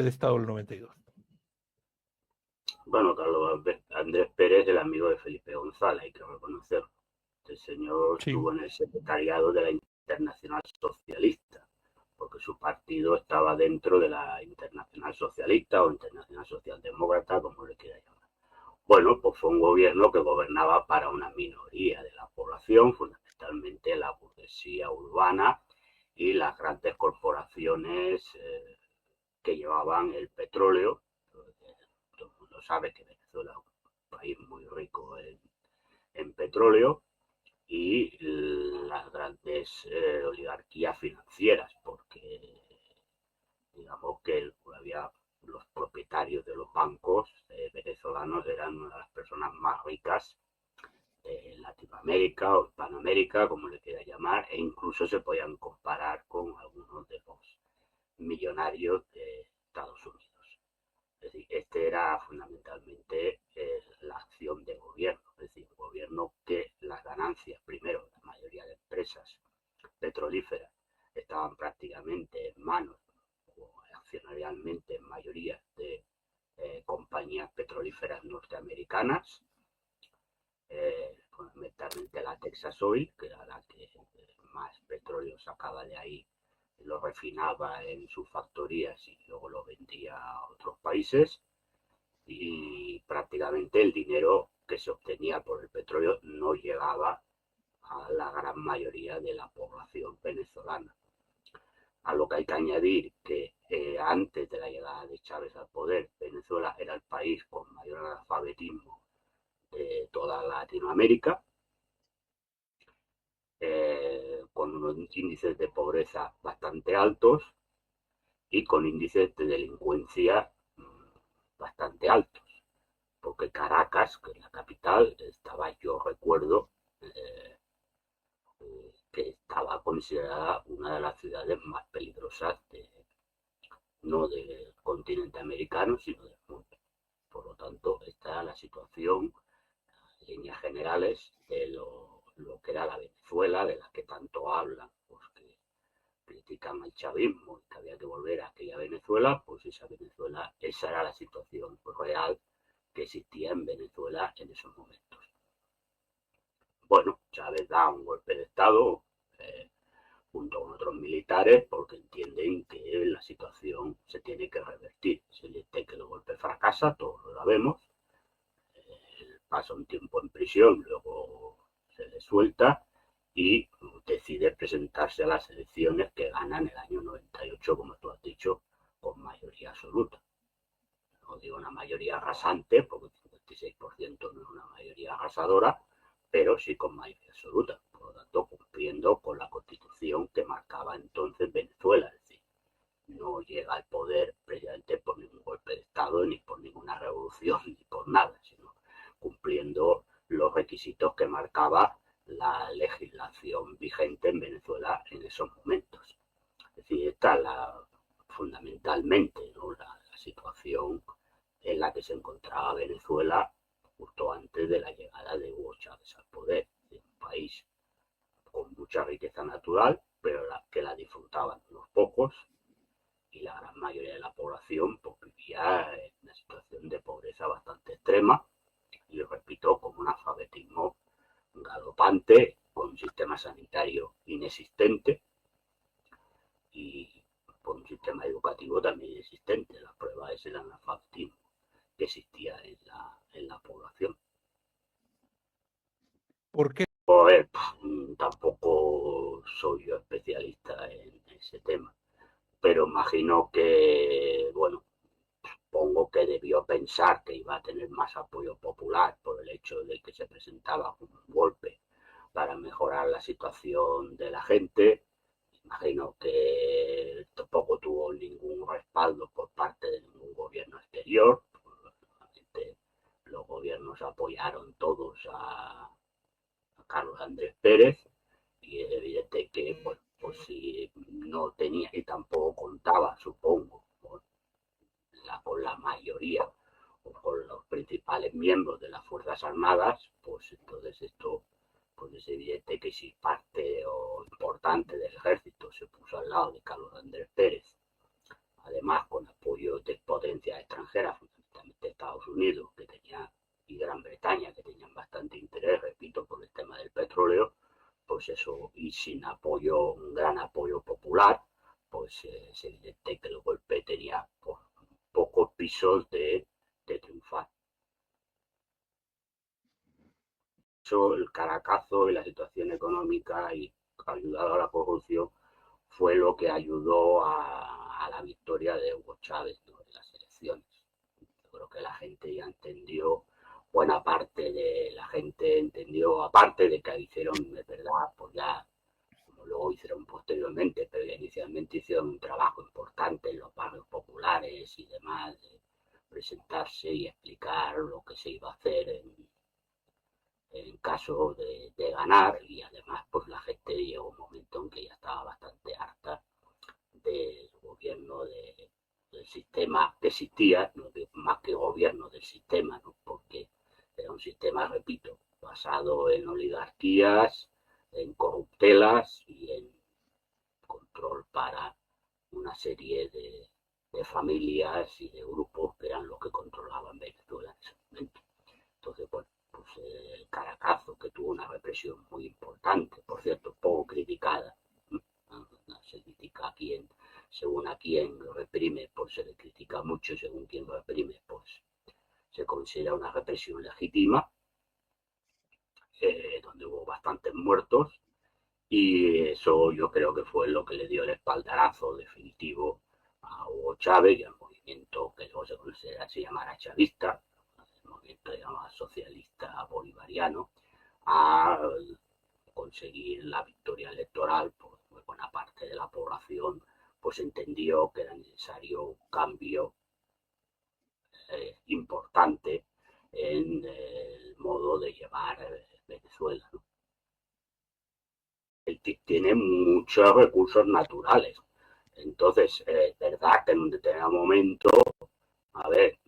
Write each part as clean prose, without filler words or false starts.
golpe de Estado del 92? Bueno, Carlos Andrés Pérez, el amigo de Felipe González, hay que reconocerlo. Este señor Sí, estuvo en el secretariado de la Internacional Socialista, porque su partido estaba dentro de la Internacional Socialista o Internacional Socialdemócrata, como le quiera llamar. Bueno, pues fue un gobierno que gobernaba para una minoría de la población, fundamentalmente la burguesía urbana y las grandes corporaciones que llevaban el petróleo. Todo el mundo sabe que Venezuela es un país muy rico en petróleo y las grandes oligarquías financieras, porque digamos que había los propietarios de los bancos venezolanos eran una de las personas más ricas de Latinoamérica o Hispanoamérica, como le quiera llamar, e incluso se podían comparar con algunos de los millonarios de Estados Unidos. Es decir, este era fundamentalmente la acción de gobierno, es decir, un gobierno que las ganancias, primero, la mayoría de empresas petrolíferas estaban prácticamente en manos o accionarialmente en mayoría de compañías petrolíferas norteamericanas, fundamentalmente la Texas Oil, que era la que más petróleo sacaba de ahí, lo refinaba en sus factorías y luego lo vendía a otros países, y prácticamente el dinero que se obtenía por el petróleo no llegaba a la gran mayoría de la población venezolana. A lo que hay que añadir que antes de la llegada de Chávez al poder, Venezuela era el país con mayor analfabetismo de toda Latinoamérica, con unos índices de pobreza bastante altos y con índices de delincuencia bastante altos, porque Caracas, que es la capital, estaba, yo recuerdo, eh, que estaba considerada una de las ciudades más peligrosas no del continente americano, sino del mundo. Por lo tanto, esta era la situación, en líneas generales, de lo que era la Venezuela, de la que tanto hablan, pues que critican al chavismo y que había que volver a aquella Venezuela, pues esa Venezuela, esa era la situación real que existía en Venezuela en esos momentos. Bueno, Chávez da un golpe de Estado junto con otros militares porque entienden que la situación se tiene que revertir. Se dice que el golpe fracasa, todos lo sabemos, pasa un tiempo en prisión, luego se le suelta y decide presentarse a las elecciones que gana en el año 98, como tú has dicho, con mayoría absoluta. No digo una mayoría arrasante, porque el 56% no es una mayoría arrasadora, pero sí con mayoría absoluta, por lo tanto cumpliendo con la constitución que marcaba entonces Venezuela. Es decir, no llega al poder precisamente por ningún golpe de Estado, ni por ninguna revolución, ni por nada, sino cumpliendo los requisitos que marcaba la legislación vigente en Venezuela en esos momentos. Es decir, esta es fundamentalmente, ¿no? la situación en la que se encontraba Venezuela justo antes de la llegada de Hugo Chávez al poder. Es un país con mucha riqueza natural, pero que la disfrutaban unos pocos, y la gran mayoría de la población pues, vivía en una situación de pobreza bastante extrema y, repito, con un alfabetismo galopante, con un sistema sanitario inexistente y con un sistema educativo también inexistente. La prueba es el analfabetismo que existía en la población. ¿Por qué? Pues tampoco soy yo especialista en ese tema, pero imagino que, bueno, supongo que debió pensar que iba a tener más apoyo popular por el hecho de que se presentaba como un golpe para mejorar la situación de la gente. Imagino que tampoco tuvo ningún respaldo por parte de ningún gobierno exterior. Los gobiernos apoyaron todos a Carlos Andrés Pérez y es evidente que, bueno, pues si no tenía y tampoco contaba, supongo, con la mayoría o con los principales miembros de las Fuerzas Armadas, pues entonces esto pues es evidente que si parte o importante del ejército se puso al lado de Carlos Andrés Pérez además con apoyo de potencias extranjeras, fundamentalmente Estados Unidos, que tenía, y Gran Bretaña, que tenían bastante interés, repito, por el tema del petróleo, pues eso, y sin apoyo, un gran apoyo popular, pues es evidente que el golpe tenía pues, pocos pisos de triunfar. Eso, el caracazo y la situación económica y ayudado a la corrupción fue lo que ayudó a la victoria de Hugo Chávez, ¿no?, en las elecciones. Yo creo que la gente ya entendió, buena parte de la gente entendió, aparte de que hicieron, de verdad, pues ya, como luego hicieron posteriormente, pero ya inicialmente hicieron un trabajo importante en los barrios populares y demás, de presentarse y explicar lo que se iba a hacer en caso de ganar, y además pues la gente llegó un momento en que ya estaba bastante harta del gobierno del sistema que existía, ¿no?, más que gobierno del sistema, ¿no?, porque era un sistema, repito, basado en oligarquías, en corruptelas y en control para una serie de familias y de grupos que eran los que controlaban Venezuela en ese momento. Entonces, bueno, pues el Caracazo, que tuvo una represión muy importante, por cierto, poco criticada, no se critica a quien, según a quien lo reprime, pues se le critica mucho, según quien lo reprime, pues se considera una represión legítima, donde hubo bastantes muertos, y eso yo creo que fue lo que le dio el espaldarazo definitivo a Hugo Chávez y al movimiento que luego se considera, se llamará chavista, el movimiento llamado socialista bolivariano, a conseguir la victoria electoral, pues muy buena parte de la población pues entendió que era necesario un cambio importante en el modo de llevar Venezuela, ¿no? Tiene muchos recursos naturales. Entonces, es verdad que en un determinado momento, a ver,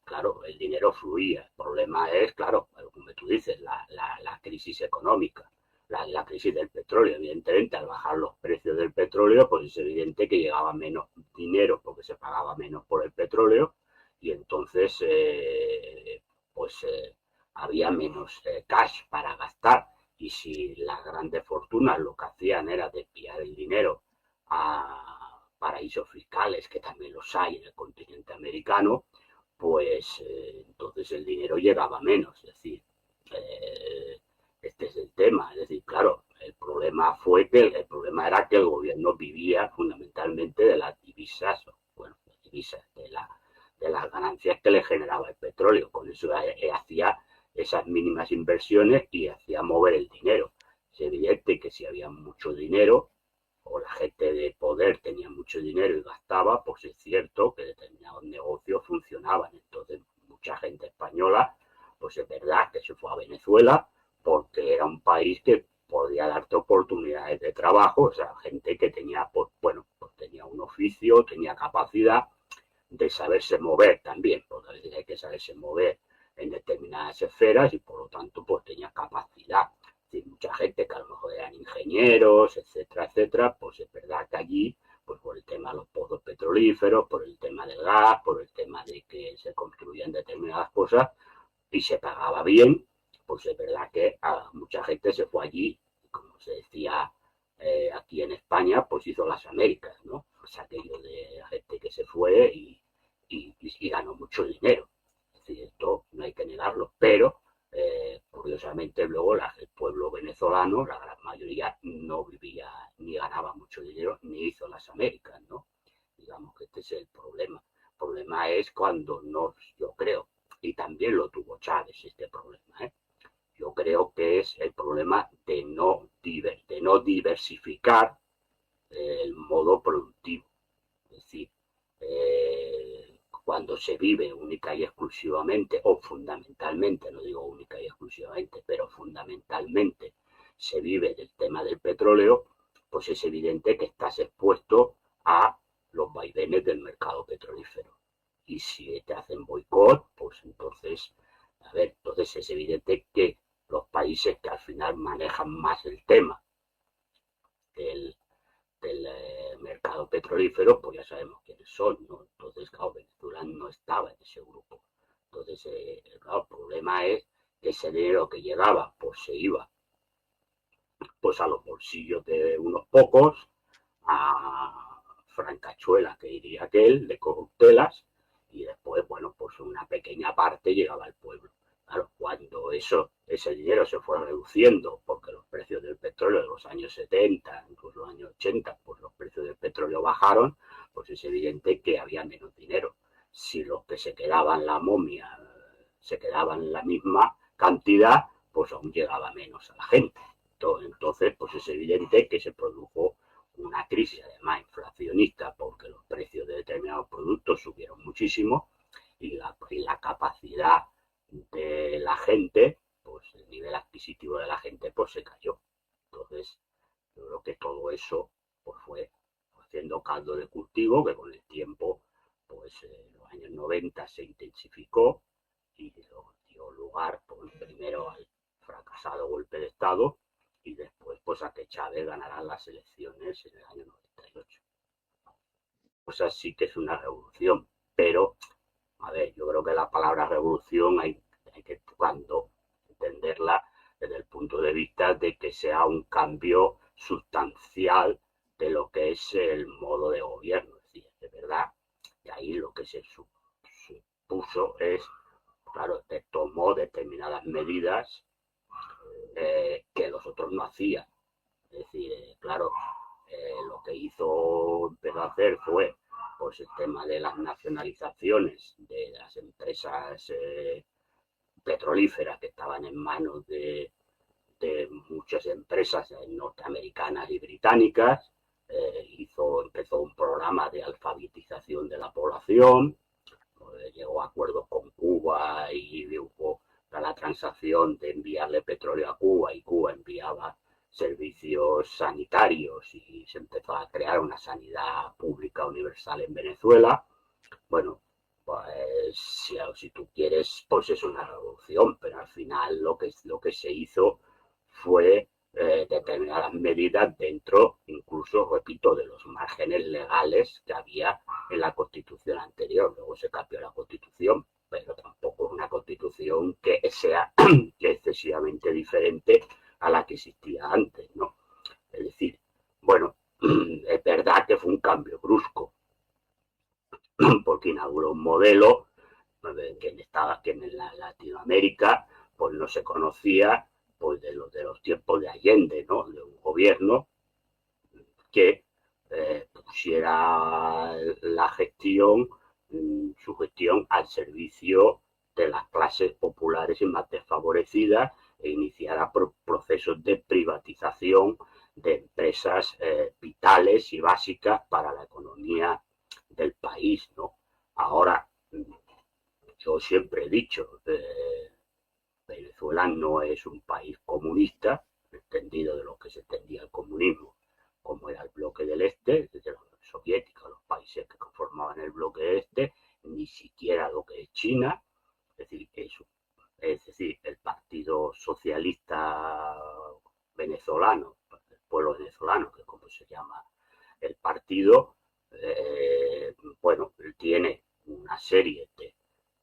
claro, el dinero fluía. El problema es, claro, como tú dices, la crisis económica, la crisis del petróleo. Evidentemente, al bajar los precios del petróleo, pues es evidente que llegaba menos dinero porque se pagaba menos por el petróleo y entonces, había menos cash para gastar. Y si las grandes fortunas lo que hacían era desviar el dinero a paraísos fiscales, que también los hay en el continente americano, pues entonces el dinero llegaba menos. Es decir, este es el tema. Es decir, claro, el problema era que el gobierno vivía fundamentalmente de las divisas, bueno, las divisas de las ganancias que le generaba el petróleo. Con eso hacía esas mínimas inversiones y hacía mover el dinero. Es evidente que si había mucho dinero, o la gente de poder tenía mucho dinero y gastaba, pues es cierto que determinados negocios funcionaban. Entonces, mucha gente española, pues es verdad que se fue a Venezuela porque era un país que podía darte oportunidades de trabajo, o sea, gente que tenía, pues, bueno, pues tenía un oficio, tenía capacidad de saberse mover también, porque a veces hay que saberse mover en determinadas esferas y por lo tanto pues tenía capacidad. Es decir, mucha gente que a lo mejor eran ingenieros, etcétera, etcétera, pues es verdad que allí, pues por el tema de los pozos petrolíferos, por el tema del gas, por el tema de que se construían determinadas cosas y se pagaba bien, pues es verdad que mucha gente se fue allí, como se decía aquí en España, pues hizo las Américas, ¿no? Pues aquello de gente que se fue y ganó mucho dinero. Es decir, esto no hay que negarlo, pero curiosamente luego el pueblo venezolano, la gran mayoría, no vivía ni ganaba mucho dinero ni hizo las Américas, ¿no? Digamos que este es el problema. El problema es cuando no, yo creo, y también lo tuvo Chávez este problema, ¿eh? Yo creo que es el problema de no diversificar el modo productivo. Es decir, cuando se vive única y exclusivamente, o fundamentalmente, no digo única y exclusivamente, pero fundamentalmente se vive del tema del petróleo, pues es evidente que estás expuesto a los vaivenes del mercado petrolífero. Y si te hacen boicot, pues entonces, a ver, entonces es evidente que los países que al final manejan más el tema del mercado petrolífero, pues ya sabemos quiénes son, ¿no? Entonces, claro, Venezuela no estaba en ese grupo. Entonces, claro, el problema es que ese dinero que llegaba, pues se iba pues a los bolsillos de unos pocos, a francachuela, que diría aquel, de corruptelas, y después, bueno, pues una pequeña parte llegaba al pueblo. Claro, cuando ese dinero se fue reduciendo, porque los precios del petróleo de los años 70, incluso los años 80, pues los precios del petróleo bajaron, pues es evidente que había menos dinero. Si los que se quedaban la momia se quedaban la misma cantidad, pues aún llegaba menos a la gente. Entonces, pues es evidente que se produjo una crisis además inflacionista porque los precios de determinados productos subieron muchísimo y la capacidad de la gente, pues el nivel adquisitivo de la gente pues se cayó. Entonces, yo creo que todo eso pues fue haciendo caldo de cultivo que con el tiempo, pues en los años 90 se intensificó y dio lugar pues, primero al fracasado golpe de Estado y después pues a que Chávez ganara las elecciones en el año 98. Pues así que es una revolución, pero a ver, yo creo que la palabra revolución hay que cuando entenderla desde el punto de vista de que sea un cambio sustancial de lo que es el modo de gobierno. Es decir, de verdad, y ahí lo que se supuso es, claro, que tomó determinadas medidas que los otros no hacían. Es decir, claro, lo que empezó a hacer fue pues el tema de las nacionalizaciones de las empresas petrolíferas que estaban en manos de muchas empresas norteamericanas y británicas. Empezó un programa de alfabetización de la población, llegó a acuerdos con Cuba y hubo la transacción de enviarle petróleo a Cuba y Cuba enviaba servicios sanitarios y se empezó a crear una sanidad pública universal en Venezuela. Bueno, pues si tú quieres, pues es una revolución, pero al final lo que se hizo fue determinadas medidas dentro, incluso, repito, de los márgenes legales que había en la Constitución anterior. Luego se cambió la Constitución, pero tampoco es una Constitución que sea excesivamente diferente a la que existía antes, ¿no? Es decir, bueno, es verdad que fue un cambio brusco, porque inauguró un modelo que en Latinoamérica pues no se conocía pues de los tiempos de Allende, ¿no? De un gobierno que pusiera la gestión, su gestión al servicio de las clases populares y más desfavorecidas e iniciara procesos de privatización de empresas vitales y básicas para la economía del país, ¿no? Ahora, yo siempre he dicho, Venezuela no es un país comunista, entendido de lo que se entendía el comunismo, como era el bloque del Este, desde la Unión Soviética, los países que conformaban el bloque del Este, ni siquiera lo que es China, es decir, el Partido Socialista Venezolano, el pueblo venezolano, que es como se llama el partido, bueno, tiene una serie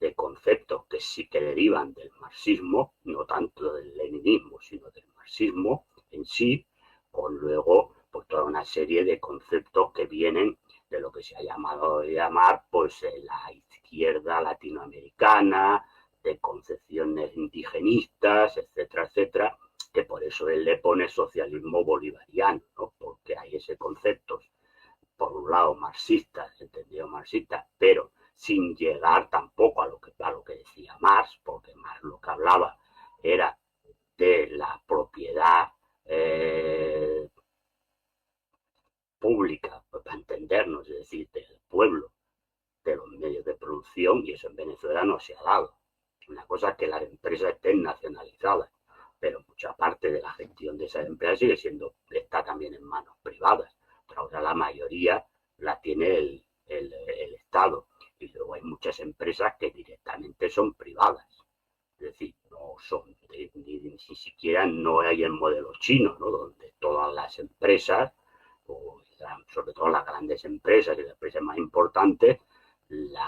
de conceptos que sí que derivan del marxismo, no tanto del leninismo, sino del marxismo en sí, con luego pues toda una serie de conceptos que vienen de lo que se ha llamado llamar pues la izquierda latinoamericana, de concepciones indigenistas, etcétera, etcétera, que por eso él le pone socialismo bolivariano, ¿no? Porque hay ese concepto, por un lado marxistas, entendido marxista, pero sin llegar tampoco a lo que decía Marx, porque Marx lo que hablaba era de la propiedad pública, pues, para entendernos, es decir, del pueblo, de los medios de producción, y eso en Venezuela no se ha dado. Una cosa es que las empresas estén nacionalizadas, pero mucha parte de la gestión de esas empresas está también en manos privadas. Pero ahora la mayoría la tiene el Estado. Y luego hay muchas empresas que directamente son privadas. Es decir, no son, ni siquiera no hay el modelo chino, ¿no? Donde todas las empresas, o sobre todo las grandes empresas y las empresas más importantes,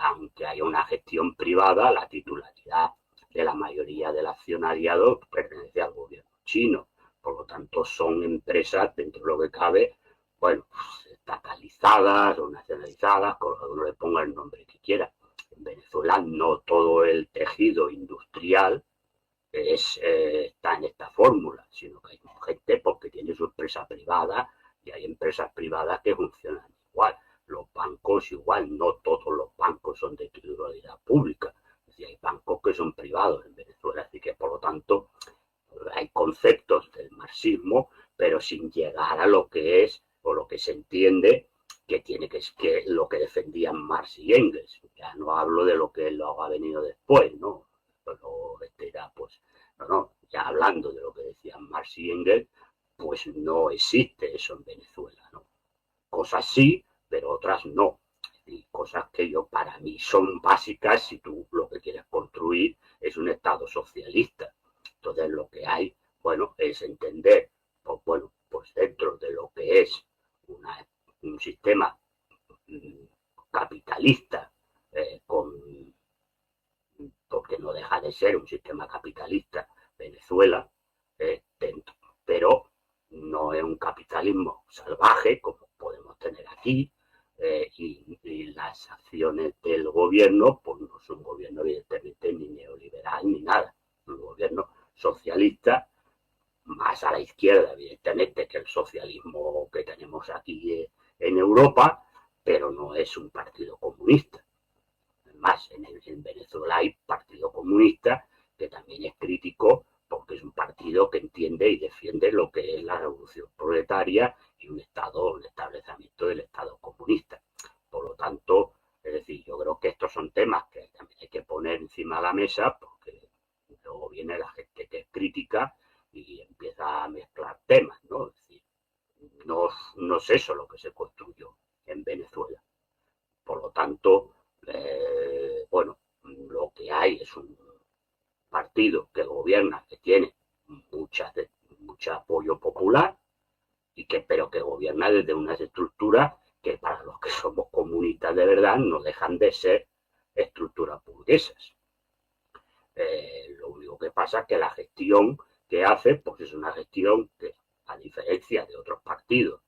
aunque haya una gestión privada, la titularidad de la mayoría del accionariado pertenece al gobierno chino. Por lo tanto, son empresas, dentro de lo que cabe, bueno, estatalizadas o nacionalizadas, con lo que uno le ponga el nombre que quiera. En Venezuela no todo el tejido industrial está en esta fórmula, sino que hay gente porque tiene su empresa privada y hay empresas privadas que funcionan igual. Los bancos igual, no todos los bancos son de titularidad pública. Es decir, hay bancos que son privados en Venezuela, así que por lo tanto hay conceptos del marxismo, pero sin llegar a lo que es o lo que se entiende que tiene que lo que defendían Marx y Engels. Ya no hablo de lo que luego ha venido después, ¿no? Pero era, pues, no, ya hablando de lo que decían Marx y Engels, pues no existe eso en Venezuela, ¿no? Cosas sí, pero otras no. Y cosas que yo, para mí, son básicas si tú lo que quieres construir es un Estado socialista. Entonces, lo que hay, bueno, es entender, pues, bueno, pues dentro de lo que es un sistema capitalista, porque no deja de ser un sistema capitalista Venezuela, dentro, pero no es un capitalismo salvaje como podemos tener aquí, y las acciones del gobierno, pues no es un gobierno evidentemente ni neoliberal ni nada, es un gobierno socialista, más a la izquierda evidentemente que el socialismo que tenemos aquí en Europa, pero no es un partido comunista. Además, en Venezuela hay Partido Comunista, que también es crítico porque es un partido que entiende y defiende lo que es la revolución proletaria y un establecimiento del Estado comunista. Por lo tanto, es decir, yo creo que estos son temas que también hay que poner encima de la mesa porque luego viene la gente que es crítica y empieza a mezclar temas, ¿no? Es decir, no es eso lo que se construyó en Venezuela. Por lo tanto, bueno, lo que hay es un partido que gobierna, que tiene mucho apoyo popular, pero que gobierna desde unas estructuras que para los que somos comunistas de verdad no dejan de ser estructuras burguesas. Lo único que pasa es que la gestión que hace, pues es una gestión que, a diferencia de otros partidos,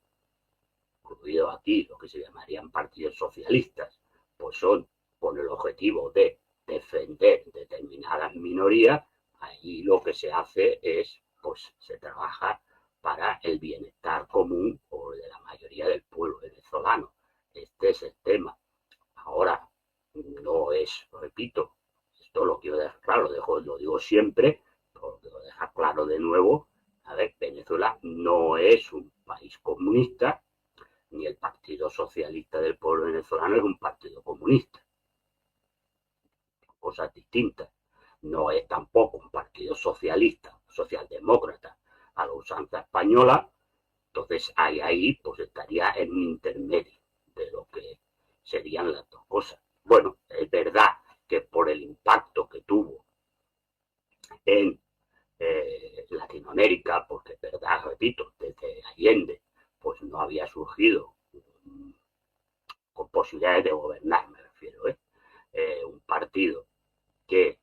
incluido aquí lo que se llamarían partidos socialistas, pues son con el objetivo de defender determinadas minorías, ahí lo que se hace es, pues se trabaja para el bienestar común o de la mayoría del pueblo venezolano. Este es el tema. Ahora, no es, repito, esto lo quiero dejar claro, lo digo siempre, pero lo quiero dejar claro de nuevo. A ver, Venezuela no es un país comunista, ni el Partido Socialista del Pueblo Venezolano es un partido comunista. Cosas distintas. No es tampoco un partido socialista, socialdemócrata a la usanza española. Entonces ahí pues estaría en un intermedio de lo que serían las dos cosas. Bueno, es verdad que por el impacto que tuvo en Latinoamérica, porque es verdad, repito, desde Allende, pues no había surgido con posibilidades de gobernar, me refiero, un partido que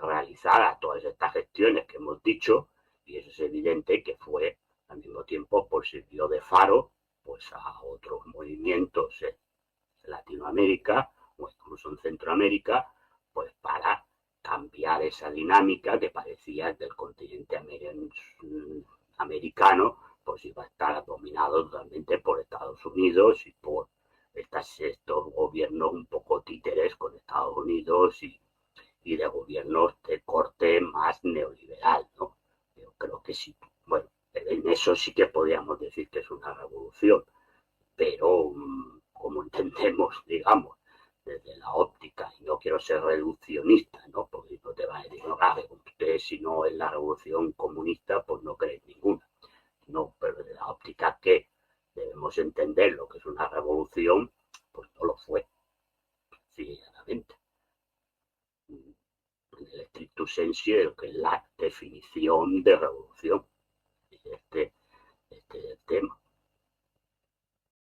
realizara todas estas gestiones que hemos dicho, y eso es evidente que fue al mismo tiempo pues sirvió de faro pues a otros movimientos en Latinoamérica o incluso en Centroamérica, pues para cambiar esa dinámica que parecía del continente americano, pues iba a estar dominado totalmente por Estados Unidos y por estos gobiernos un poco títeres con Estados Unidos y de gobiernos de corte más neoliberal, ¿no? Yo creo que sí. Bueno, en eso sí que podríamos decir que es una revolución, pero como entendemos, digamos, desde la óptica, y no quiero ser reduccionista, ¿no? Porque no te va a decir, no, claro, usted si no es la revolución comunista, pues no cree ninguna. No, pero desde la óptica que debemos entender lo que es una revolución, pues no lo fue, sinceramente. En el estricto sensu, que es la definición de revolución. Este es el tema.